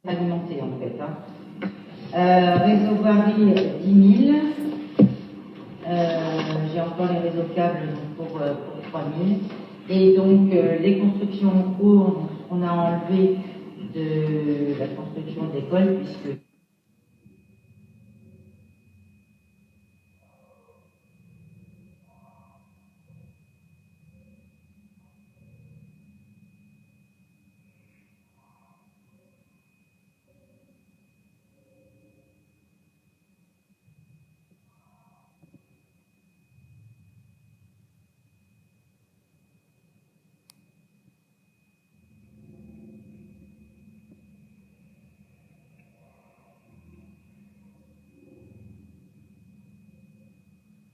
alimenté en fait. Réseau Paris 10 000. J'ai encore les réseaux câbles pour 3 000. Et donc les constructions en cours, on a enlevé de la construction d'écoles puisque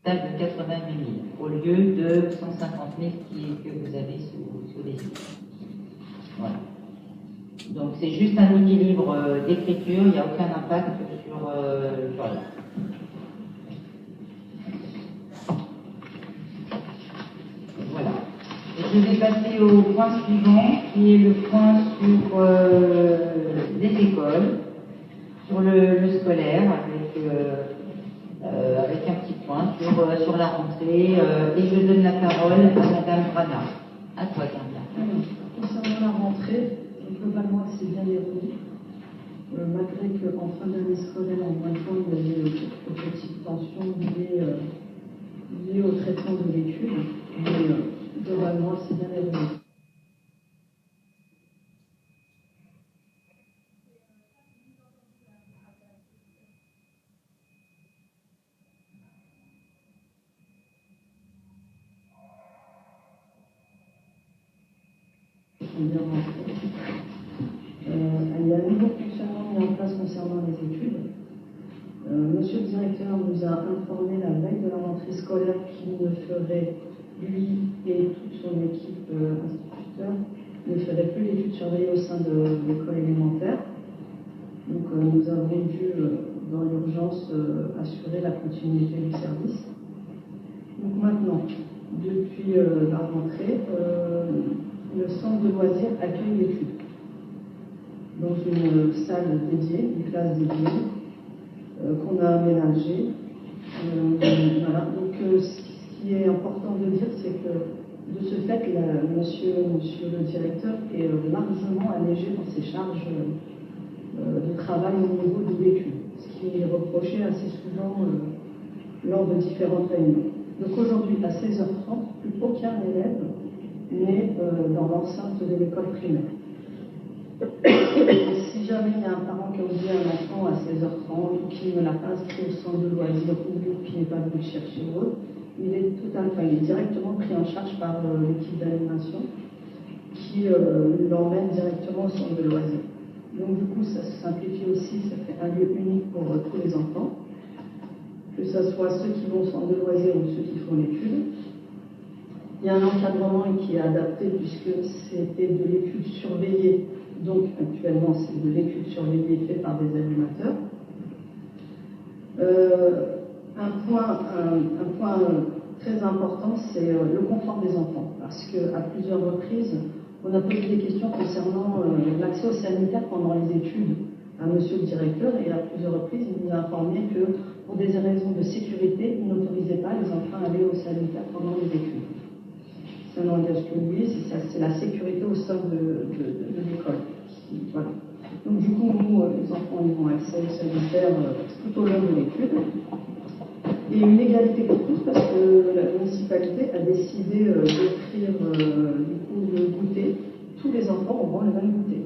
de 88 000 au lieu de 150 000 que vous avez sous les yeux. Voilà. Donc c'est juste un équilibre d'écriture, il n'y a aucun impact sur voilà. Voilà. Et je vais passer au point suivant, qui est le point sur les écoles, sur le scolaire, avec un petit point sur la rentrée. Et je donne la parole à Madame Brana. À toi, Carla. Concernant la rentrée, globalement, c'est bien déroulé. Malgré qu'en fin d'année scolaire, en mois de juin, il y avait quelques petites tensions liées au traitement de l'étude. Mais globalement, c'est bien déroulé. Il y a un nouveau fonctionnement mis en place concernant les études. Monsieur le directeur nous a informé la veille de la rentrée scolaire qu'il ne ferait, lui et toute son équipe instituteur, ne ferait plus l'étude surveillée au sein de l'école élémentaire. Donc nous avons dû, dans l'urgence, assurer la continuité du service. Donc maintenant, depuis la rentrée, le centre de loisirs accueille l'étude dans une salle dédiée, une classe dédiée, qu'on a aménagée. Voilà. Donc ce qui est important de dire, c'est que de ce fait, monsieur le directeur est largement allégé dans ses charges de travail au niveau de l'étude, ce qui est reproché assez souvent lors de différentes réunions. Donc aujourd'hui, à 16h30, plus aucun élève n'est dans l'enceinte de l'école primaire. Et si jamais il y a un parent qui a oublié un enfant à 16h30 ou qui ne l'a pas inscrit au centre de loisirs ou qui n'est pas venu le chercher ou autre, il est directement pris en charge par l'équipe d'animation qui l'emmène directement au centre de loisirs. Donc du coup, ça se simplifie aussi, ça fait un lieu unique pour tous les enfants, que ce soit ceux qui vont au centre de loisirs ou ceux qui font l'étude. Il y a un encadrement qui est adapté puisque c'était de l'étude surveillée. Donc actuellement, c'est de l'étude surveillée faite par des animateurs. Un point très important, c'est le confort des enfants. Parce qu'à plusieurs reprises, on a posé des questions concernant l'accès aux sanitaires pendant les études à monsieur le directeur. Et à plusieurs reprises, il nous a informé que pour des raisons de sécurité, il n'autorisait pas les enfants à aller aux sanitaires pendant les études. Ça n'engage que lui, c'est la sécurité au sein de l'école. Voilà. Donc du coup, nous, les enfants, ils ont accès aux sanitaires tout au long de l'étude. Et une égalité pour tous, parce que la municipalité a décidé d'offrir le goûter. Tous les enfants auront le même goûter,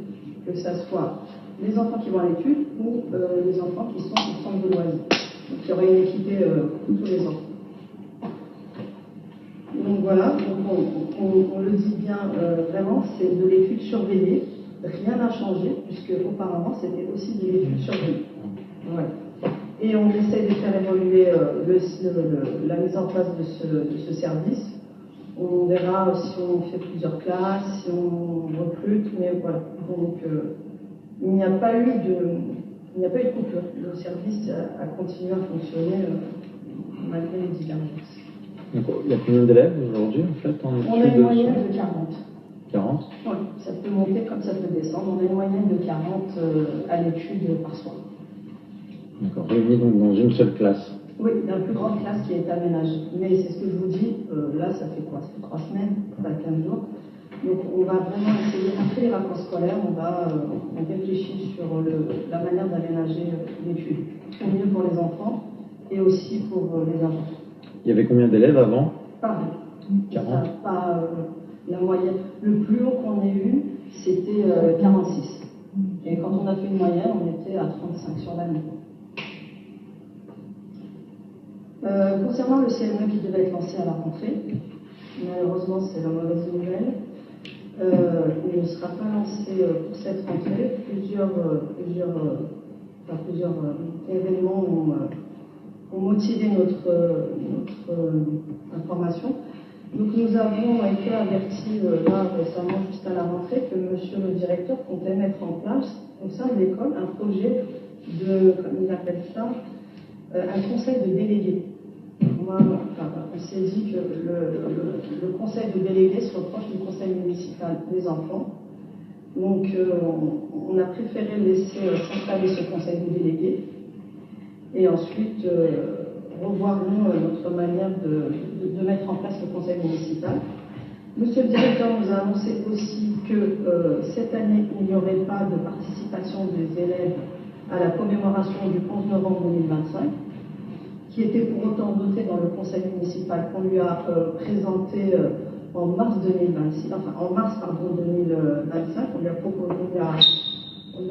que ce soit les enfants qui vont à l'étude ou les enfants qui sont au centre de loisirs. Donc il y aurait une équité pour tous les enfants. Donc voilà, on le dit bien, vraiment, c'est de l'étude surveillée. Rien n'a changé, puisque auparavant, c'était aussi de l'étude surveillée. Ouais. Et on essaie de faire évoluer la mise en place de ce service. On verra si on fait plusieurs classes, si on recrute, mais voilà. Donc, il n'y a pas eu de coupure. Le service a continué à fonctionner malgré les divergences. Donc, il y a combien d'élèves aujourd'hui en fait On a une moyenne de 40. 40? Oui, ça peut monter comme ça peut descendre. On a une moyenne de 40 à l'étude par soir. D'accord. Réunis donc dans une seule classe? Oui, il y a une plus grande classe qui est aménagée. Mais c'est ce que je vous dis, là, ça fait quoi? Ça fait 3 semaines, pas 15 jours. Donc, on va vraiment essayer, après les vacances scolaires, on réfléchit sur la manière d'aménager l'étude. Au mieux pour les enfants et aussi pour les agents. Il y avait combien d'élèves avant? Pareil. 40. Pas la moyenne. Le plus haut qu'on ait eu, c'était 46. Et quand on a fait une moyenne, on était à 35 sur l'année. Concernant le CME qui devait être lancé à la rentrée, malheureusement c'est la mauvaise nouvelle, il ne sera pas lancé pour cette rentrée. Plusieurs événements ont motivé notre information. Donc nous avons été avertis là récemment, juste à la rentrée, que monsieur le directeur comptait mettre en place au sein de l'école un projet de, comme il appelle ça, un conseil de délégués. On s'est dit que le conseil de délégués se reproche du conseil municipal des enfants. Donc on a préféré laisser s'installer ce conseil de délégués et ensuite revoir notre manière de mettre en place le conseil municipal. Monsieur le directeur nous a annoncé aussi que cette année, il n'y aurait pas de participation des élèves à la commémoration du 11 novembre 2025, qui était pour autant noté dans le conseil municipal qu'on lui a présenté en mars 2025. On lui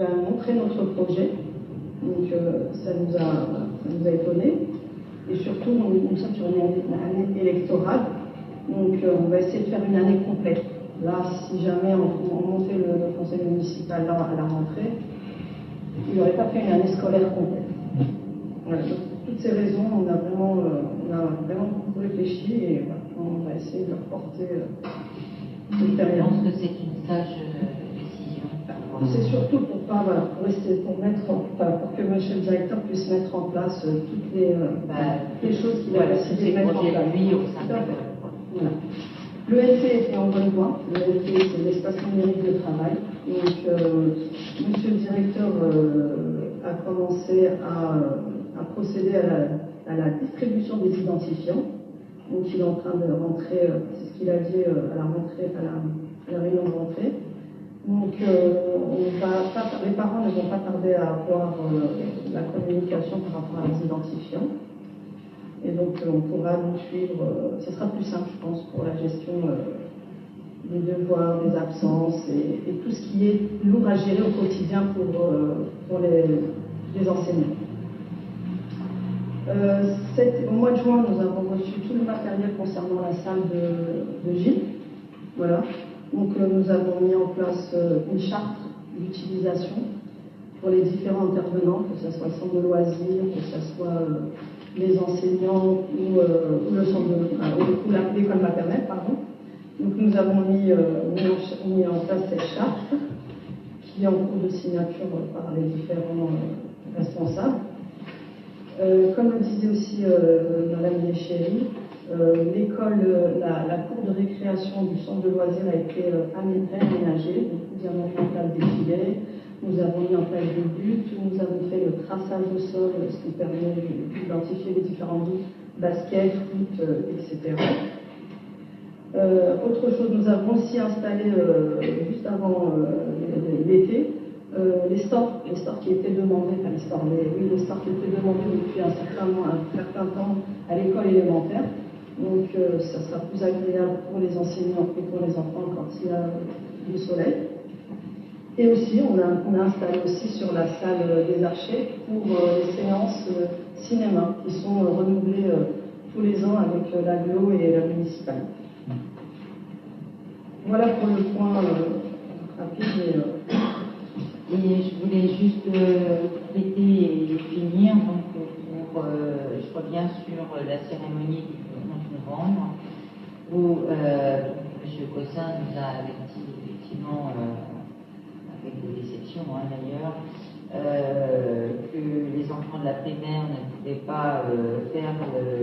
a montré notre projet, donc ça nous a étonnés. Et surtout, nous sommes sur une année électorale, donc on va essayer de faire une année complète. Là, si jamais on montait le conseil municipal là, à la rentrée, il n'aurait pas fait une année scolaire complète. Voilà, donc, pour toutes ces raisons, on a vraiment beaucoup réfléchi et voilà, on va essayer de reporter cette période. Je pense que c'est une sage décision. C'est surtout pour que monsieur le directeur puisse mettre en place toutes les choses qu'il a décidé de mettre en place. Voilà. Le LT est en bonne voie. Le LT, c'est l'espace numérique de travail. Donc, monsieur le directeur a commencé à procéder à la distribution des identifiants. Donc, il est en train de rentrer, c'est ce qu'il a dit à la rentrée, à la réunion de rentrée. Donc, les parents ne vont pas tarder à avoir la communication par rapport à leurs identifiants. Et donc, on pourra nous suivre. Ce sera plus simple, je pense, pour la gestion des devoirs, des absences et tout ce qui est lourd à gérer au quotidien pour les enseignants. Au mois de juin, nous avons reçu tout le matériel concernant la salle de gym. Voilà. Donc nous avons mis en place une charte d'utilisation pour les différents intervenants, que ce soit le centre de loisirs, que ce soit les enseignants ou le centre ou l'école maternelle, pardon. Donc nous avons mis en place cette charte qui est en cours de signature par les différents responsables. Comme le disait aussi Madame Léchéry, l'école, la cour de récréation du centre de loisirs a été réaménagée. Donc, nous avons mis en place des filets, nous avons mis en place des buts, nous avons fait le traçage au sol, ce qui permet d'identifier les différents buts, basket, foot, etc. Autre chose, nous avons aussi installé juste avant l'été les stores qui étaient demandés, les stores qui étaient demandés depuis un certain temps à l'école élémentaire. Donc ça sera plus agréable pour les enseignants et pour les enfants quand il y a du soleil. Et aussi, on a installé aussi sur la salle des archers pour les séances cinéma qui sont renouvelées tous les ans avec l'aglo et la municipale. Voilà pour le point rapide. Et je voulais juste compléter et finir. Donc, je reviens sur la cérémonie du 11 novembre où M. Cossin nous a averti effectivement, avec des déceptions d'ailleurs, que les enfants de la primaire ne pouvaient pas faire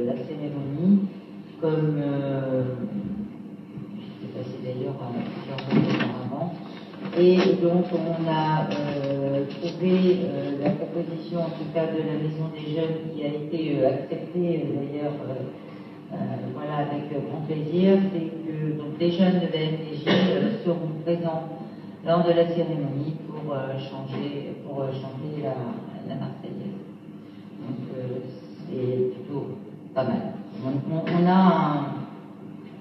la cérémonie comme passé d'ailleurs à plusieurs reprises auparavant. Et donc on a trouvé la proposition en tout cas de la Maison des Jeunes qui a été acceptée d'ailleurs voilà, avec grand plaisir, c'est que donc, les jeunes de la FDJ seront présents lors de la cérémonie pour chanter la Marseillaise. Donc c'est plutôt pas mal. Donc, on a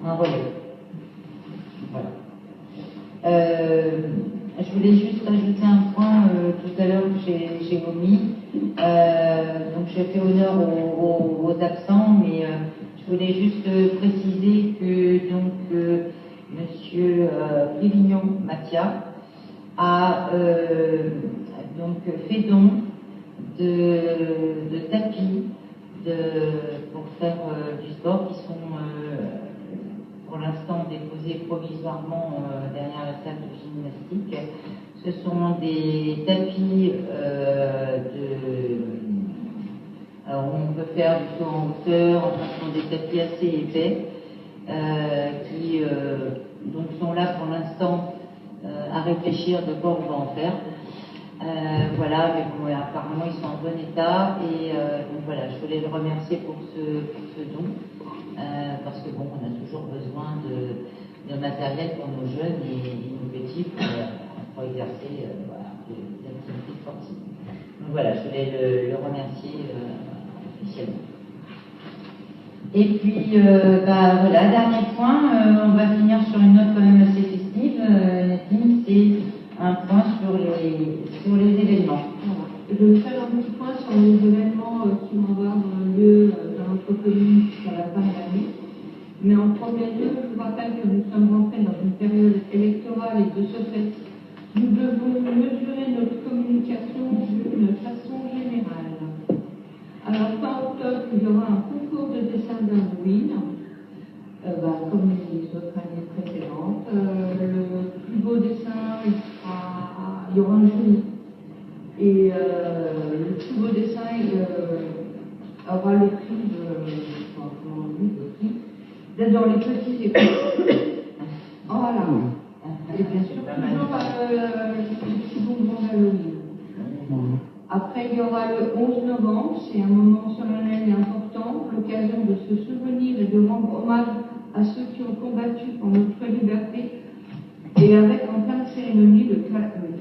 un relais. Voilà. Je voulais juste rajouter un point tout à l'heure que j'ai omis. Donc j'ai fait honneur aux absents, mais je voulais juste préciser que donc Monsieur Rivignon Mathia a donc fait don de tapis pour faire du sport qui sont pour l'instant déposés provisoirement derrière la salle de gymnastique. Ce sont des tapis alors on peut faire du saut en hauteur, enfin ce sont des tapis assez épais qui donc sont là pour l'instant à réfléchir de quoi on va en faire. Voilà, mais bon, apparemment ils sont en bon état et donc voilà, je voulais le remercier pour ce don parce que bon, on a toujours besoin de matériel pour nos jeunes et nos petits pour exercer voilà, des activités sportives. Donc voilà, je voulais le remercier officiellement. Et puis voilà, dernier point, on va finir sur une note quand même assez festive, Nadine, c'est un point sur les événements. Je vais faire un petit point sur les événements qui vont avoir lieu dans notre commune jusqu'à la fin de l'année. Mais en premier lieu, je vous rappelle que nous sommes rentrés dans une période électorale et de ce fait, nous devons mesurer notre communication d'une façon générale. Alors, fin octobre, il y aura un concours de dessin d'Halloween, comme les autres années précédentes. Le plus beau dessin, il y aura un jury. Et le plus beau dessin aura le prix d'être dans les petits écoles. Voilà. Et bien sûr, toujours le petit bonbon d'Halloween. Après, il y aura le 11 novembre, c'est un moment solennel et important, l'occasion de se souvenir et de rendre hommage à ceux qui ont combattu pour notre liberté, et avec en fin de cérémonie le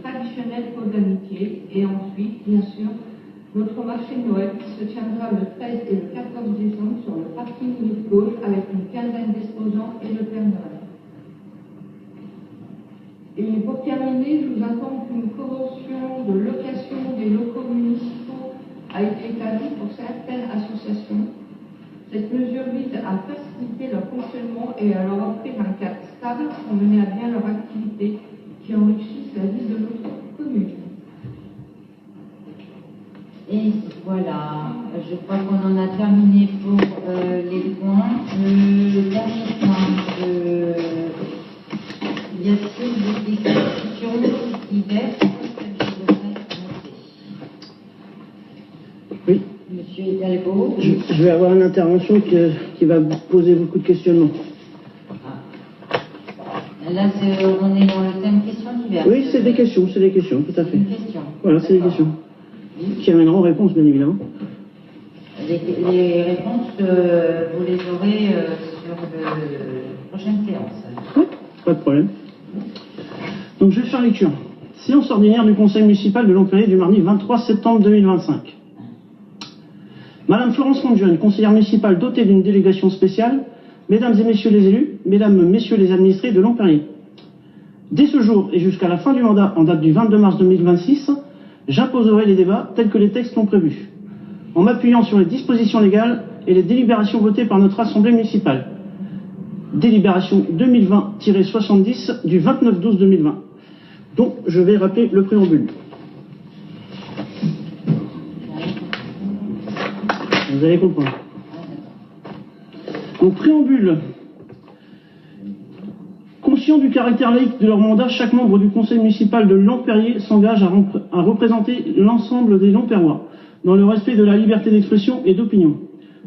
traditionnel pot d'amitié, et ensuite, bien sûr, notre marché de Noël qui se tiendra le 13 et le 14 décembre sur le parking rive gauche avec une quinzaine d'exposants et le Père Noël. Et pour terminer, je vous informe qu'une convention de location des locaux municipaux a été établie pour certaines associations. Cette mesure vise à faciliter leur fonctionnement et à leur offrir un cadre stable pour mener à bien leur activité qui enrichissent la vie de notre commune. Et voilà, je crois qu'on en a terminé pour les points. Le dernier point, y a-t-il des questions diverses? Oui. Monsieur Hidalgo. Je vais avoir une intervention qui va poser beaucoup de questionnements. Là, on est dans le thème questions diverses. Oui, c'est des questions, tout à fait. Une question. Voilà, c'est des questions. Oui. Qui amèneront réponse, bien évidemment. Les réponses, vous les aurez sur la prochaine séance. Oui, pas de problème. Donc, je vais faire lecture. Séance ordinaire du Conseil municipal de Longperrier du mardi 23 septembre 2025. Madame Florence Mondjeune, conseillère municipale dotée d'une délégation spéciale, Mesdames et Messieurs les élus, Mesdames, Messieurs les administrés de Longperrier. Dès ce jour et jusqu'à la fin du mandat, en date du 22 mars 2026, j'imposerai les débats tels que les textes l'ont prévu, en m'appuyant sur les dispositions légales et les délibérations votées par notre Assemblée municipale. Délibération 2020-70 du 29/12/2020. Donc, je vais rappeler le préambule. Vous allez comprendre. Donc, préambule. Conscient du caractère laïque de leur mandat, chaque membre du conseil municipal de Longperrier s'engage à représenter l'ensemble des Longperrois, dans le respect de la liberté d'expression et d'opinion,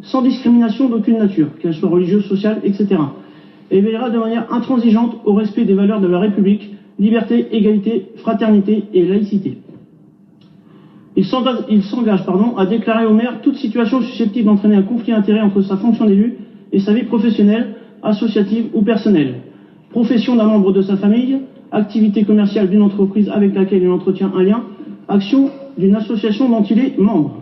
sans discrimination d'aucune nature, qu'elle soit religieuse, sociale, etc., et veillera de manière intransigeante au respect des valeurs de la République, liberté, égalité, fraternité et laïcité. Il s'engage à déclarer au maire toute situation susceptible d'entraîner un conflit d'intérêts entre sa fonction d'élu et sa vie professionnelle, associative ou personnelle, profession d'un membre de sa famille, activité commerciale d'une entreprise avec laquelle il entretient un lien, action d'une association dont il est membre.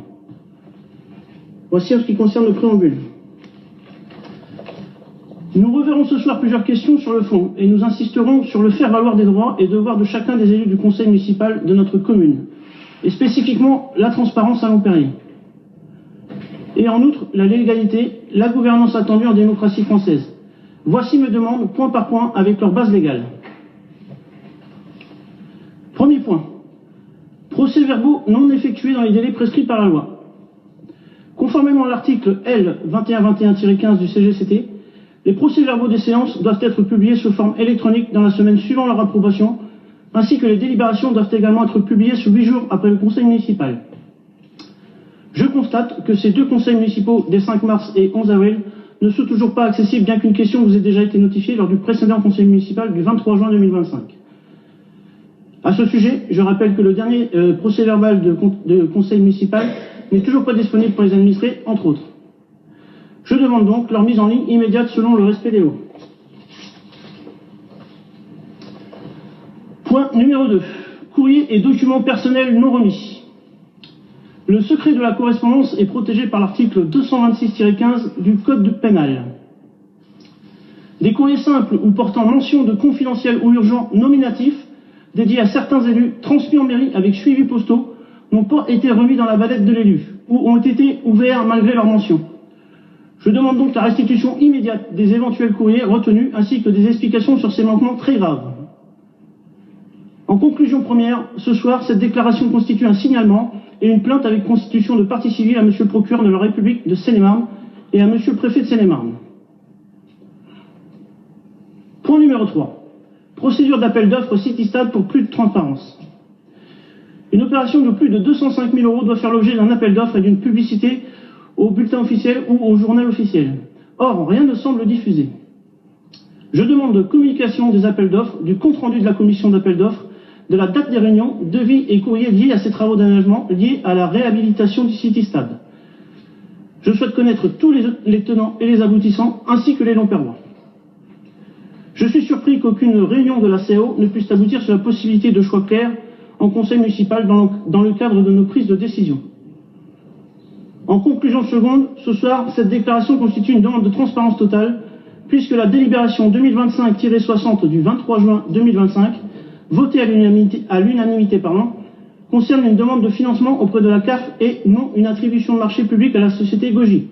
Voici en ce qui concerne le préambule. Nous reverrons ce soir plusieurs questions sur le fond et nous insisterons sur le faire-valoir des droits et devoirs de chacun des élus du conseil municipal de notre commune, et spécifiquement la transparence à Longperrier. Et en outre, la légalité, la gouvernance attendue en démocratie française. Voici mes demandes, point par point, avec leur base légale. Premier point. Procès-verbaux non effectués dans les délais prescrits par la loi. Conformément à l'article L. 2121-15 du CGCT, les procès-verbaux des séances doivent être publiés sous forme électronique dans la semaine suivant leur approbation, ainsi que les délibérations doivent également être publiées sous 8 jours après le conseil municipal. Je constate que ces deux conseils municipaux des 5 mars et 11 avril ne sont toujours pas accessibles, bien qu'une question vous ait déjà été notifiée lors du précédent conseil municipal du 23 juin 2025. À ce sujet, je rappelle que le dernier procès-verbal de conseil municipal n'est toujours pas disponible pour les administrés, entre autres. Je demande donc leur mise en ligne immédiate selon le respect des lois. Point numéro 2. Courrier et documents personnels non remis. Le secret de la correspondance est protégé par l'article 226-15 du Code pénal. Des courriers simples ou portant mention de confidentiel ou urgent nominatif dédiés à certains élus transmis en mairie avec suivi postaux n'ont pas été remis dans la valette de l'élu ou ont été ouverts malgré leur mention. Je demande donc la restitution immédiate des éventuels courriers retenus ainsi que des explications sur ces manquements très graves. En conclusion première, ce soir, cette déclaration constitue un signalement et une plainte avec constitution de partie civile à monsieur le procureur de la République de Seine-et-Marne et à monsieur le préfet de Seine-et-Marne. Point numéro 3. Procédure d'appel d'offres Citystad pour plus de transparence. Une opération de plus de 205 000 € doit faire l'objet d'un appel d'offres et d'une publicité au bulletin officiel ou au journal officiel. Or, rien ne semble diffusé. Je demande de communication des appels d'offres, du compte-rendu de la commission d'appel d'offres, de la date des réunions, devis et courriers liés à ces travaux d'aménagement liés à la réhabilitation du Citystad. Je souhaite connaître tous les tenants et les aboutissants, ainsi que les Longperrois. Je suis surpris qu'aucune réunion de la CAO ne puisse aboutir sur la possibilité de choix clairs en conseil municipal dans le cadre de nos prises de décision. En conclusion seconde, ce soir, cette déclaration constitue une demande de transparence totale, puisque la délibération 2025-60 du 23 juin 2025, votée à l'unanimité, concerne une demande de financement auprès de la CAF et non une attribution de marché public à la société Goji.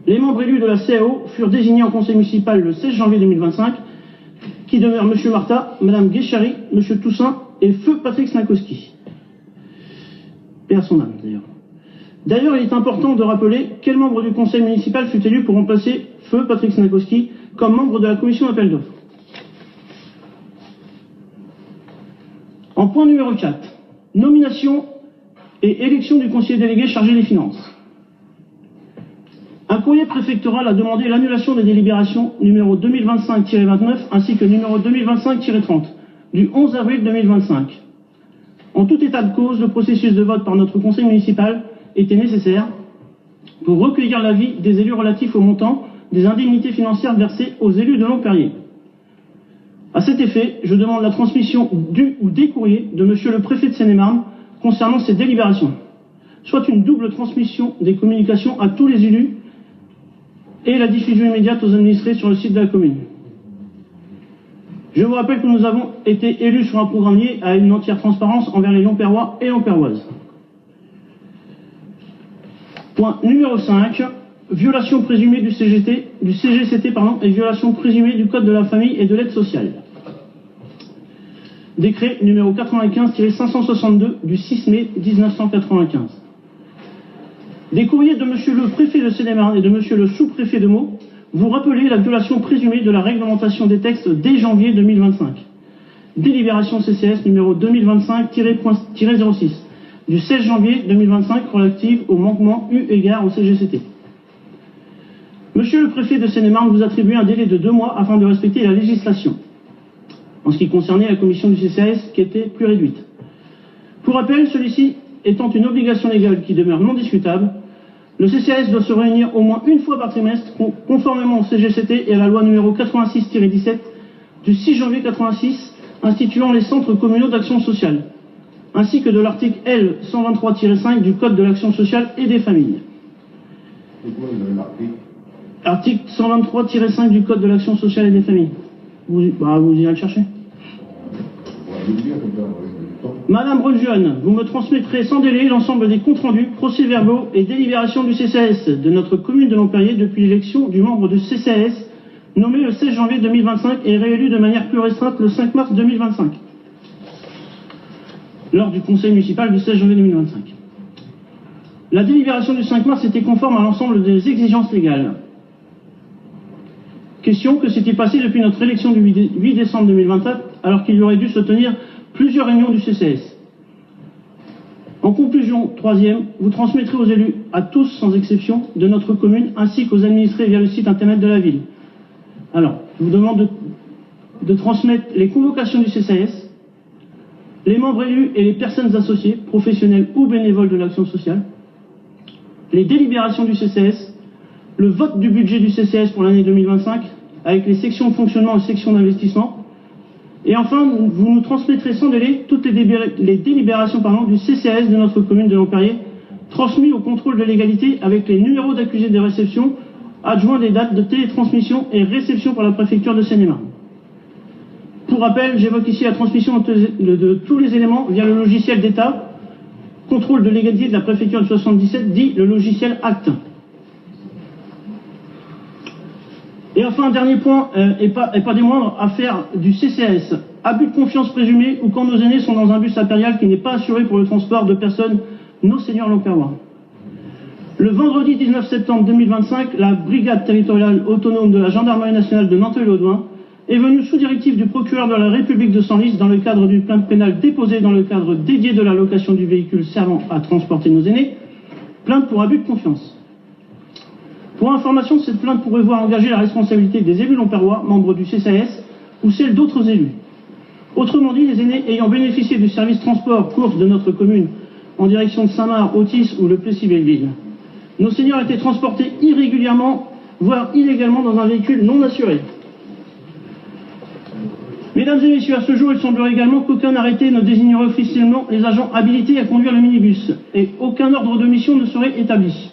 Les membres élus de la CAO furent désignés en conseil municipal le 16 janvier 2025, qui demeurent M. Marta, Mme Guéchary, M. Toussaint et Feu Patrick Snakowski. Paix à son âme, d'ailleurs. D'ailleurs, il est important de rappeler quel membre du conseil municipal fut élu pour remplacer Feu Patrick Snakowski comme membre de la commission d'appel d'offres. En point numéro 4, nomination et élection du conseiller délégué chargé des finances. Un courrier préfectoral a demandé l'annulation des délibérations numéro 2025-29 ainsi que numéro 2025-30 du 11 avril 2025. En tout état de cause, le processus de vote par notre conseil municipal était nécessaire pour recueillir l'avis des élus relatifs au montant des indemnités financières versées aux élus de Longperrier. À cet effet, je demande la transmission du ou des courriers de monsieur le préfet de Seine-et-Marne concernant ces délibérations, soit une double transmission des communications à tous les élus et la diffusion immédiate aux administrés sur le site de la commune. Je vous rappelle que nous avons été élus sur un programme lié à une entière transparence envers les Longperrois et Longperroises. Point numéro 5, violation présumée du CGCT et violation présumée du Code de la famille et de l'aide sociale. Décret numéro 95-562 du 6 mai 1995. Des courriers de monsieur le préfet de Seine-et-Marne et de monsieur le sous-préfet de Meaux vous rappelez la violation présumée de la réglementation des textes dès janvier 2025. Délibération CCS numéro 2025-06 du 16 janvier 2025 relative au manquement eu égard au CGCT. Monsieur le préfet de Seine-et-Marne vous attribue un délai de 2 mois afin de respecter la législation, en ce qui concernait la commission du CCAS qui était plus réduite. Pour rappel, celui-ci étant une obligation légale qui demeure non discutable, le CCAS doit se réunir au moins une fois par trimestre, conformément au CGCT et à la loi numéro 86-17 du 6 janvier 86 instituant les centres communaux d'action sociale, ainsi que de l'article L. 123-5 du Code de l'action sociale et des familles. C'est quoi l'article? Article 123-5 du Code de l'action sociale et des familles. Vous irez le chercher. Madame Ronjeune, vous me transmettrez sans délai l'ensemble des comptes rendus, procès-verbaux et délibérations du CCAS de notre commune de Longperrier depuis l'élection du membre du CCAS nommé le 16 janvier 2025 et réélu de manière plus restreinte le 5 mars 2025 lors du conseil municipal du 16 janvier 2025. La délibération du 5 mars était conforme à l'ensemble des exigences légales. Question: que s'est-il passé depuis notre élection du 8 décembre 2024 alors qu'il y aurait dû se tenir plusieurs réunions du CCAS? En conclusion, troisième, vous transmettrez aux élus, à tous sans exception, de notre commune, ainsi qu'aux administrés via le site internet de la ville. Alors, je vous demande de transmettre les convocations du CCAS, les membres élus et les personnes associées, professionnelles ou bénévoles de l'action sociale, les délibérations du CCAS, le vote du budget du CCAS pour l'année 2025, avec les sections de fonctionnement et sections d'investissement. Et enfin, vous nous transmettrez sans délai toutes les délibérations du CCAS de notre commune de Longperrier, transmis au contrôle de légalité avec les numéros d'accusés de réception, adjoints des dates de télétransmission et réception par la préfecture de Seine-et-Marne. Pour rappel, j'évoque ici la transmission de tous les éléments via le logiciel d'État, contrôle de légalité de la préfecture de 77, dit le logiciel ACT. Et enfin, un dernier point, et pas des moindres, affaire du CCAS. Abus de confiance présumé ou quand nos aînés sont dans un bus impérial qui n'est pas assuré pour le transport de personnes, nos seigneurs localois. Le vendredi 19 septembre 2025, la brigade territoriale autonome de la gendarmerie nationale de Nanteuil-le-Haudouin est venue sous directive du procureur de la République de Senlis dans le cadre d'une plainte pénale déposée dans le cadre dédié de la location du véhicule servant à transporter nos aînés, plainte pour abus de confiance. Pour information, cette plainte pourrait voir engager la responsabilité des élus lomperrois, membres du CCAS, ou celle d'autres élus. Autrement dit, les aînés ayant bénéficié du service transport course de notre commune en direction de Saint-Marc, Autis ou le Plessis-Belleville. Nos seniors étaient transportés irrégulièrement, voire illégalement dans un véhicule non assuré. Mesdames et messieurs, à ce jour, il semblerait également qu'aucun arrêté ne désignerait officiellement les agents habilités à conduire le minibus, et aucun ordre de mission ne serait établi.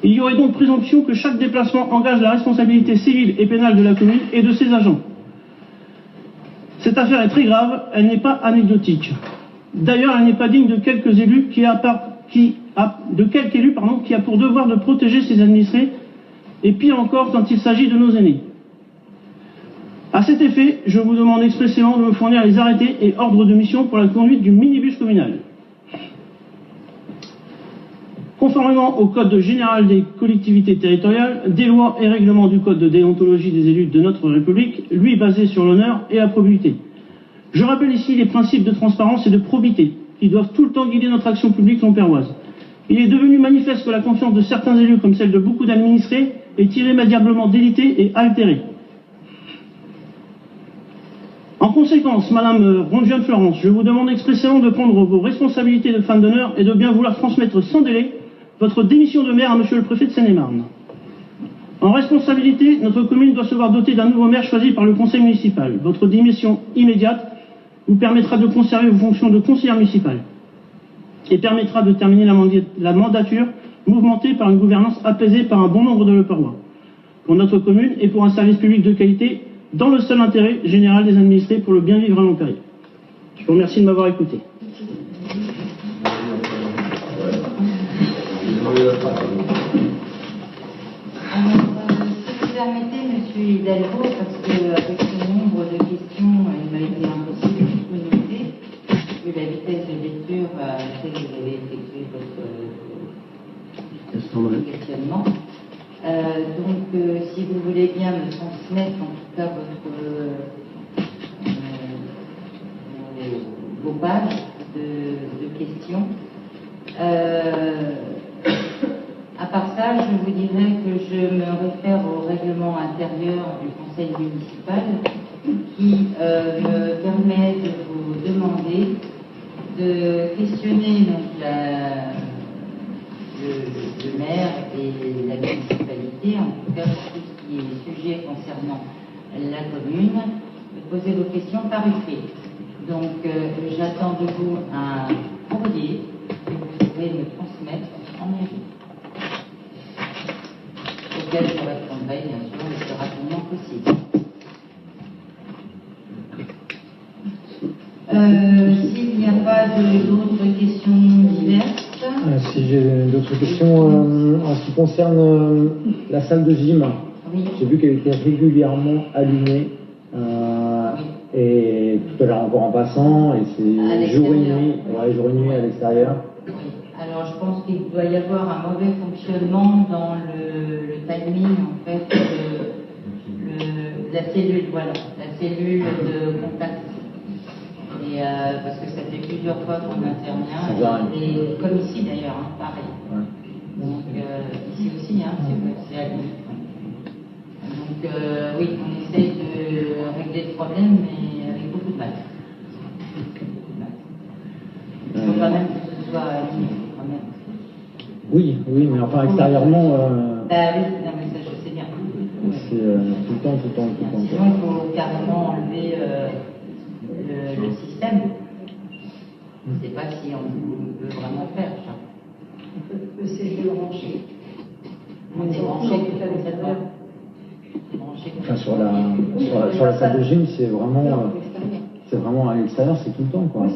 Il y aurait donc présomption que chaque déplacement engage la responsabilité civile et pénale de la commune et de ses agents. Cette affaire est très grave, elle n'est pas anecdotique. D'ailleurs, elle n'est pas digne de quelques élus qui a pour devoir de protéger ses administrés, et pire encore quand il s'agit de nos aînés. À cet effet, je vous demande expressément de me fournir les arrêtés et ordres de mission pour la conduite du minibus communal. Conformément au Code général des collectivités territoriales, des lois et règlements du Code de déontologie des élus de notre République, lui basé sur l'honneur et la probité. Je rappelle ici les principes de transparence et de probité qui doivent tout le temps guider notre action publique lomperroise. Il est devenu manifeste que la confiance de certains élus, comme celle de beaucoup d'administrés, est irrémédiablement délitée et altérée. En conséquence, Madame Ronjeune Florence, je vous demande expressément de prendre vos responsabilités de femme d'honneur et de bien vouloir transmettre sans délai votre démission de maire à Monsieur le préfet de Seine-et-Marne. En responsabilité, notre commune doit se voir dotée d'un nouveau maire choisi par le conseil municipal. Votre démission immédiate vous permettra de conserver vos fonctions de conseillère municipale et permettra de terminer la mandature mouvementée par une gouvernance apaisée par un bon nombre de Lomperrois pour notre commune et pour un service public de qualité dans le seul intérêt général des administrés pour le bien vivre à Lomperrier. Je vous remercie de m'avoir écouté. Alors, si vous permettez, M. Hidalgo, parce qu'avec ce nombre de questions, il m'a été impossible de tout noter, vu la vitesse de lecture à laquelle vous avez effectué votre questionnement. Donc, si vous voulez bien me transmettre en tout cas vos pages de questions. À part ça, ça, je vous dirais que je me réfère au règlement intérieur du conseil municipal qui me permet de vous demander de questionner donc, le maire et la municipalité, en tout cas pour tout ce qui est sujet concernant la commune, de poser vos questions par écrit. Donc j'attends de vous un courrier que vous pourrez me transmettre en mairie, auquel je répondrai bien sûr le plus rapidement possible. S'il n'y a pas d'autres questions diverses. Si j'ai d'autres questions, en ce qui concerne la salle de gym, Oui. j'ai vu qu'elle était régulièrement allumée, et tout à l'heure encore en passant, et c'est jour et nuit, jour et nuit à l'extérieur. Oui. Alors je pense qu'il doit y avoir un mauvais fonctionnement dans le timing en fait de la cellule, voilà, la cellule de contact. Et parce que ça fait plusieurs fois qu'on intervient, et comme ici d'ailleurs, hein, pareil. Ouais. Donc ici aussi, hein, c'est à lui. Donc oui, on essaye de régler le problème, mais avec beaucoup de mal. Il faut quand même que ce soit aligné, quand même. Oui, mais enfin extérieurement. Bah oui, non mais ça je sais bien. C'est tout le temps. Sinon il faut carrément enlever le système. Je ne sais pas si on peut vraiment faire ça. Le CG branché. On est branché complètement. Enfin, sur la salle de gym, c'est vraiment à l'extérieur, c'est tout le temps, quoi. Oui.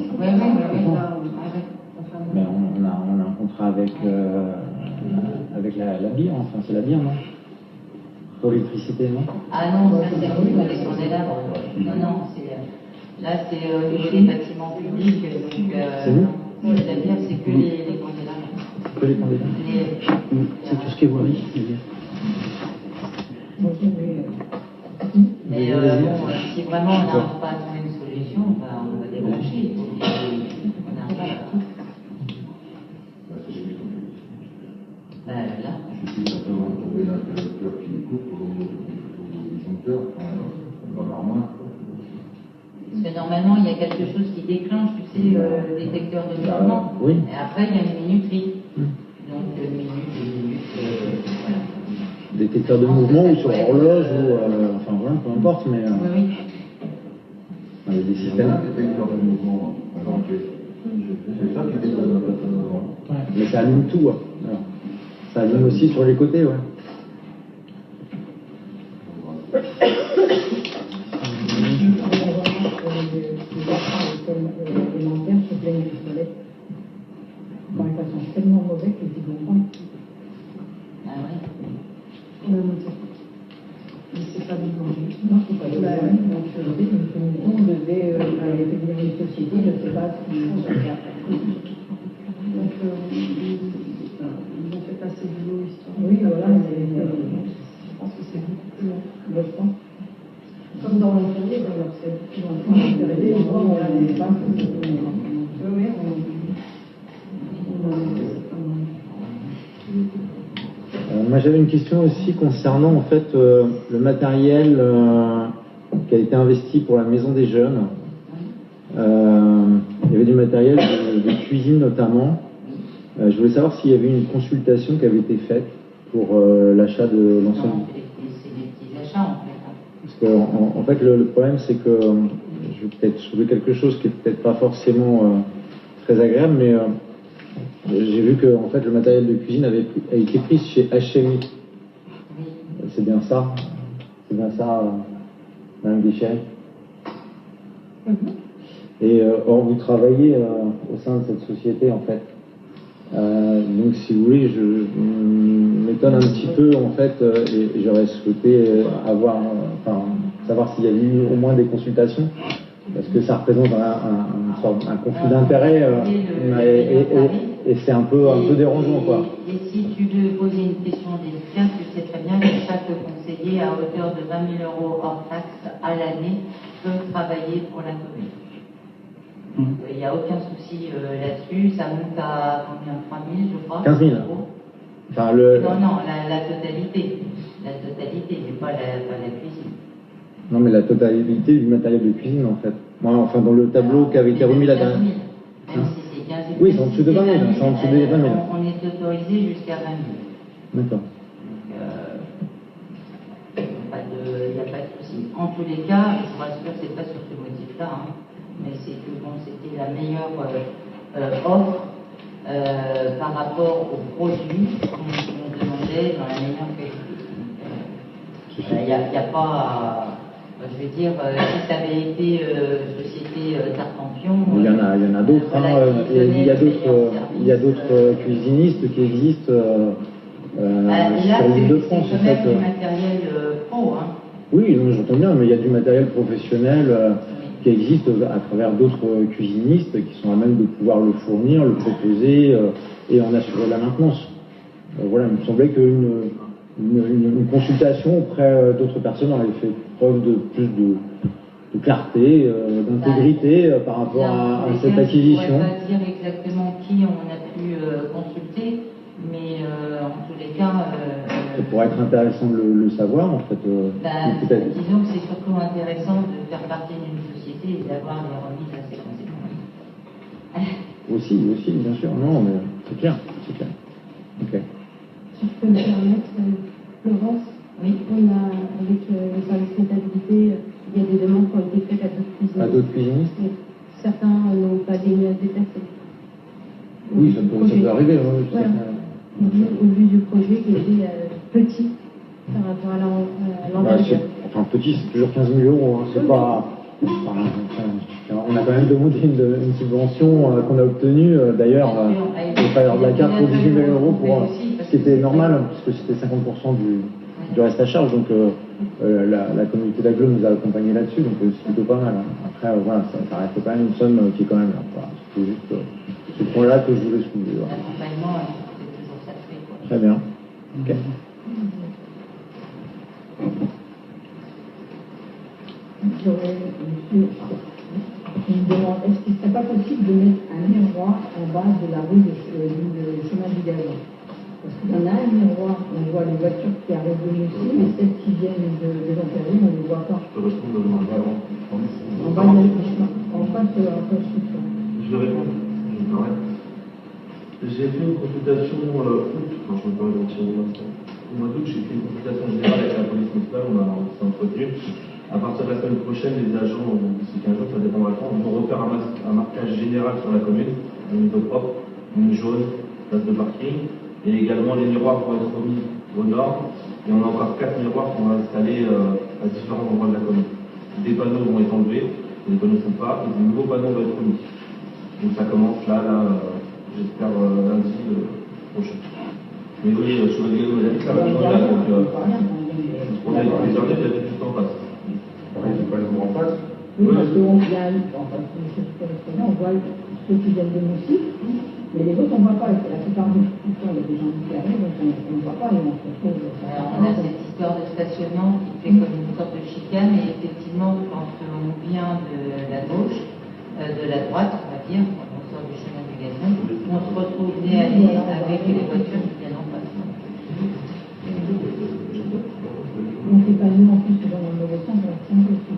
Mais on a un contrat avec la bière, enfin c'est la bière, non? Pour l'électricité, non? Ah non, ça c'est les candélabres. Non, là c'est au niveau des bâtiments publics, donc c'est nous? C'est-à-dire c'est que les candélabres. Que les candélabres? C'est tout ce qui est voirie. Mais bon, si vraiment on n'arrive pas à trouver une solution, on va débrancher. Là. Si simplement trouver l'interrupteur qui les coupe au disjoncteur, on va avoir moins. Parce que normalement, il y a quelque chose qui déclenche, tu sais, le détecteur de mouvement. Oui. Et après, il y a une minuterie. Donc, minute, voilà. Détecteur de mouvement ou sur horloge ou enfin voilà, peu importe, mais Oui. il y a des systèmes. Détecteur de mouvement inventé. C'est ça qui est détecteur de mouvement. Mais ça allume tout. Alors, ça allume aussi sur les côtés, ouais. Élémentaires se plaignent des toilettes. Bon, elles sont tellement mauvais qu'ils y vont pas. Ah oui. Mais c'est pas du danger. Non, c'est pas du danger. Donc, on devait aller devenir une société, je ne sais pas ce qu'ils vont faire après. Donc, ils ont fait passer du lot, histoire. Oui, voilà, je pense que c'est beaucoup plus long. Comme dans l'intérieur, d'ailleurs, c'est beaucoup plus long. On a des femmes, moi j'avais une question aussi concernant en fait le matériel qui a été investi pour la maison des jeunes. Il y avait du matériel de cuisine notamment. Je voulais savoir s'il y avait une consultation qui avait été faite pour l'achat de l'ensemble. Non, c'est des petits achats en fait. Parce que en fait le problème c'est que je vais peut-être soulever quelque chose qui est peut-être pas forcément très agréable, mais j'ai vu que en fait le matériel de cuisine a été pris chez HMI. Oui. C'est bien ça, Madame Guichet. Et or vous travaillez au sein de cette société en fait. Donc si vous voulez, je m'étonne un petit peu en fait, et j'aurais souhaité savoir s'il y a eu au moins des consultations, parce que ça représente un conflit d'intérêts, et c'est un peu dérangeant quoi. Et si tu veux poser une question délicate, tu sais très bien que chaque conseiller à hauteur de 20 000 € hors taxe à l'année peut travailler pour la commune. Il n'y a aucun souci là-dessus, ça monte à combien, 3 000 je crois 15 000. Enfin, Non, la totalité. La totalité, mais pas la cuisine. Non, mais la totalité du matériel de cuisine, en fait. Moi, enfin, dans le tableau qui avait été remis la dernière. Même si c'est 15 000. Oui, c'est en dessous de 20 000, c'est en dessous des 20 000. On est autorisé jusqu'à 20 000. D'accord. Il n'y a pas de souci. En tous les cas, je vous rassure, c'est pas sur ce motif-là, hein, mais c'est que bon, c'était la meilleure offre par rapport aux produits qu'on demandait dans la meilleure qualité. Il n'y a pas, je veux dire, si ça avait été société Tartampion. Il y en a d'autres. Voilà, il y a d'autres cuisinistes qui existent sur l'île de France, c'est en quand même fait. du matériel pro, hein. Oui, non, j'entends bien, mais il y a du matériel professionnel qui existe à travers d'autres cuisinistes qui sont à même de pouvoir le fournir, le proposer et en assurer la maintenance. Voilà, il me semblait qu'une consultation auprès d'autres personnes aurait fait preuve de plus de clarté, d'intégrité par rapport à cette acquisition. Je ne pourrais pas dire exactement qui on a pu consulter, mais en tous les cas... ça pourrait être intéressant de le savoir, en fait. Disons que c'est surtout intéressant de faire partie d'une société et d'avoir des remises assez conséquentes. Aussi, bien sûr. Non, mais c'est clair. Ok. Si je peux me permettre, Florence, oui. On a, avec le service comptabilité, il y a des demandes qui ont été faites à d'autres cuisinistes. À d'autres cuisinistes? Oui. Certains n'ont pas daigné à se déplacer. Oui, ça peut arriver. Oui, voilà. Au vu du projet qui était petit par rapport à l'envergure. Enfin, petit, c'est toujours 15 000 euros. Hein. C'est pas. On a quand même demandé une subvention qu'on a obtenue, d'ailleurs, au travers de la carte pour 18 000 euros, ce qui était normal, puisque c'était 50% du reste à charge. Donc, la communauté d'agglo nous a accompagnés là-dessus, donc c'est plutôt pas mal. Hein. Après, voilà, ça reste quand même une somme qui est quand même là. Voilà. C'est juste ce point-là que je voulais soulever. Voilà. L'accompagnement, c'est toujours sacré, quoi. Très bien. Ok. J'aurais une demande. Est-ce qu'il ne serait pas possible de mettre un miroir en bas de la rue du chemin du gazon? Parce qu'il y en a un miroir, on voit les voitures qui arrivent de Moussy, mais celles qui viennent de l'Empéry, on ne les voit pas. Je peux répondre en bas En bas de la construction. Je vais répondre, je me permets. J'ai fait une consultation août, quand je me permets de retirer mon instant. Au mois d'août, j'ai fait une consultation générale avec la police municipale, on s'est entretenu. À partir de la semaine prochaine, les agents, d'ici 15 jours, ça dépendra quand, vont refaire un marquage général sur la commune, au niveau propre, une jaune, place de parking, et également les miroirs vont être remis au nord, et on a encore 4 miroirs qu'on va installer à différents endroits de la commune. Des panneaux vont être enlevés, les panneaux ne sont pas, et des nouveaux panneaux vont être remis. Donc ça commence là, j'espère lundi prochain. Mais oui, sur les ça va changer là, donc on a été réservé, il y avait juste en face. Oui, parce qu'on vient, on voit ceux qui viennent de Moussy, mais les autres on ne voit pas. La plupart des gens, il y a des gens qui arrivent, donc on ne voit pas et on se retrouve. Alors, on a cette histoire de stationnement qui fait comme une sorte de chicane, et effectivement, quand on vient de la gauche, de la droite, on va dire, quand on sort du chemin du gazon, on se retrouve nez à nez avec les voitures qui viennent en face. On ne fait pas nous en plus dans le mauvais sens, on va tirer aussi.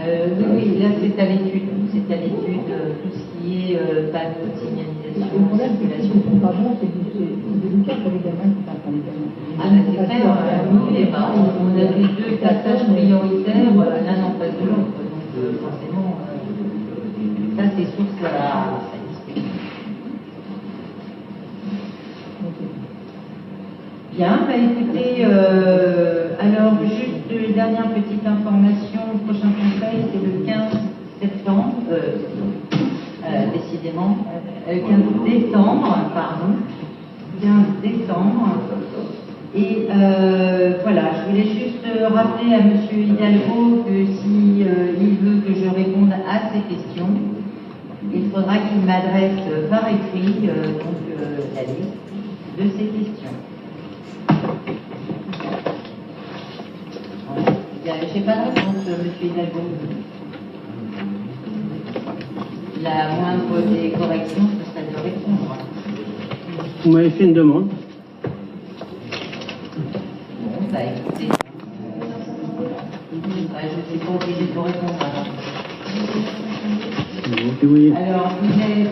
Oui, là c'est à l'étude. C'est à l'étude tout ce qui est panneaux de signalisation, Le problème, c'est qu'ils circulation. ne sont pas bons, c'est délicat pour les gamins qui passent par les gamins. Ah ben c'est clair, nous les bas, on avait 2 passages prioritaires l'un en face de l'autre. Donc forcément, ça c'est source à discuter. Bien, bah écoutez, alors juste une dernière petite information, le prochain conseil c'est le 15 septembre, décidément, 15 décembre, pardon, 15 décembre, et voilà, je voulais juste rappeler à M. Hidalgo que si il veut que je réponde à ses questions, il faudra qu'il m'adresse par écrit la liste de ses questions. Je n'ai pas de réponse, M. Hidalgo. La moindre des corrections, ce serait de répondre. Vous m'avez fait une demande. n'êtes pas obligé de vous répondre. Alors, il est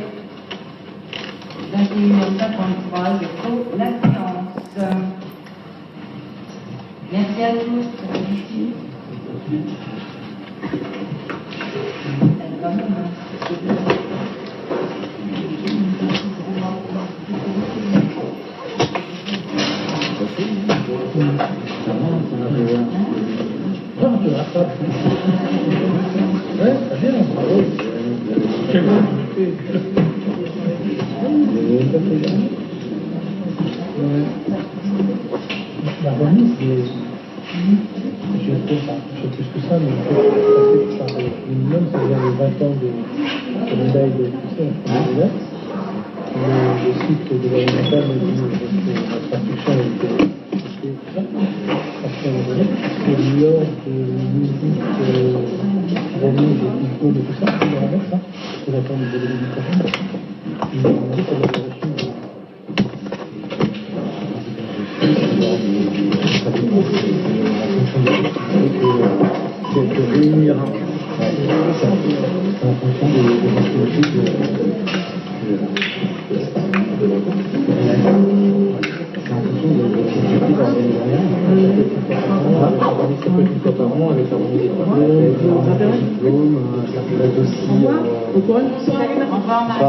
21h53, je clôt la séance. Merci à tous. L'urbanisme, je sais plus que ça, mais minimum, c'est bien les 20 ans de médaille de poussière le site de l'alimentation me dit que la traduction était tout ça. Après, on va dire, c'est l'or de musique, d'années, de people, de tout ça, on va remettre ça, pour attendre de l'éducation. Il m'a demandé pour l'évaluation. C'est réunir en fonction des technologies c'est en fonction de l'objectif d'organisation. Ça peut être une fois par an avec l'organisation. Au revoir, Marc.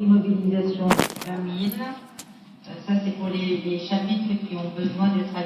Immobilisation termine. Ça, c'est pour les chapitres qui ont besoin d'être